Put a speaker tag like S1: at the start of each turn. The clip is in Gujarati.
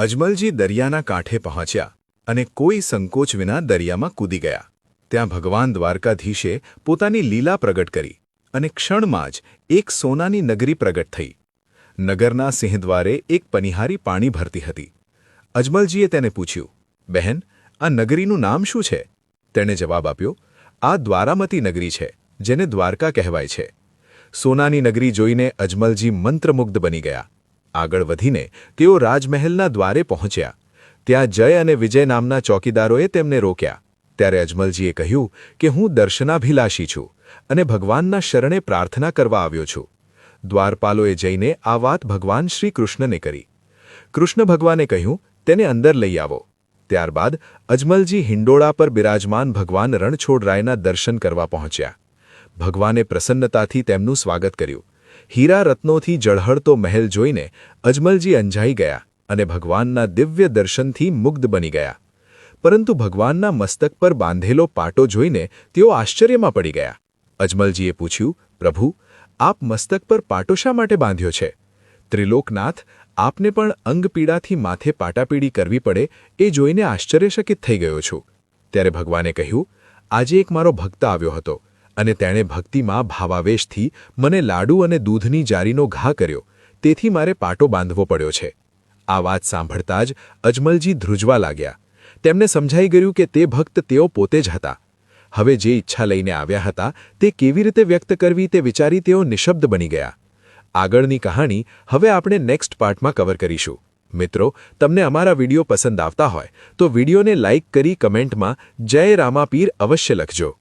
S1: અજમલજી દરિયાના કાંઠે પહોંચ્યા અને કોઈ સંકોચ વિના દરિયામાં કૂદી ગયા. ત્યાં ભગવાન દ્વારકાધીશે પોતાની લીલા પ્રગટ કરી અને ક્ષણમાં જ એક સોનાની નગરી પ્રગટ થઈ. નગરના સિંહદ્વારે એક પનિહારી પાણી ભરતી હતી. અજમલજીએ તેને પૂછ્યું, બહેન, આ નગરીનું નામ શું છે? તેણે જવાબ આપ્યો, આ દ્વારામતી નગરી છે, જેને દ્વારકા કહેવાય છે. સોનાની નગરી જોઈને અજમલજી મંત્રમુગ્ધ બની ગયા. આગળ વધીને તેઓ રાજમહેલના દ્વારે પહોંચ્યા. ત્યાં જય અને વિજય નામના ચોકીદારોએ તેમને રોક્યા. ત્યારે અજમલજીએ કહ્યું કે હું દર્શનાભિલાષી છું અને ભગવાનના શરણે પ્રાર્થના કરવા આવ્યો છું. દ્વારપાલોએ જઈને આ વાત ભગવાન શ્રી કૃષ્ણને કરી. કૃષ્ણ ભગવાને કહ્યું, તેને અંદર લઈ આવો. ત્યારબાદ અજમલજી હિંડોળા પર બિરાજમાન ભગવાન રણછોડરાયના દર્શન કરવા પહોંચ્યા. ભગવાને પ્રસન્નતાથી તેમનું સ્વાગત કર્યું. હીરા રત્નોથી ઝળહળતો મહેલ જોઈને અજમલજી અંજાઈ ગયા અને ભગવાનના દિવ્ય દર્શનથી મુગ્ધ બની ગયા. પરંતુ ભગવાનના મસ્તક પર બાંધેલો પાટો જોઈને તેઓ આશ્ચર્યમાં પડી ગયા. અજમલજીએ પૂછ્યું, પ્રભુ, આપ મસ્તક પર પાટો શા માટે બાંધ્યો છે? ત્રિલોકનાથ, આપને પણ અંગપીડાથી માથે પાટાપીડી કરવી પડે એ જોઈને આશ્ચર્યચકિત થઈ ગયો છું. ત્યારે ભગવાને કહ્યું, આજે એક મારો ભક્ત આવ્યો હતો અને તેણે ભક્તિમાં ભાવાવેશથી મને લાડુ અને દૂધની જારીનો ઘા કર્યો, તેથી મારે પાટો બાંધવો પડ્યો છે. આ વાત સાંભળતા જ અજમલજી ધ્રુજવા લાગ્યા. તેમને સમજાઈ ગયું કે તે ભક્ત તેઓ પોતે જ હતા. હવે જે ઈચ્છા લઈને આવ્યા હતા તે કેવી રીતે વ્યક્ત કરવી તે વિચારી તેઓ નિશબ્દ બની ગયા. આગળની કહાણી હવે આપણે નેક્સ્ટ પાર્ટમાં કવર કરીશું. મિત્રો, તમને અમારા વિડીયો પસંદ આવતા હોય તો વિડીયોને લાઇક કરી કમેન્ટમાં જય રામાપીર અવશ્ય લખજો.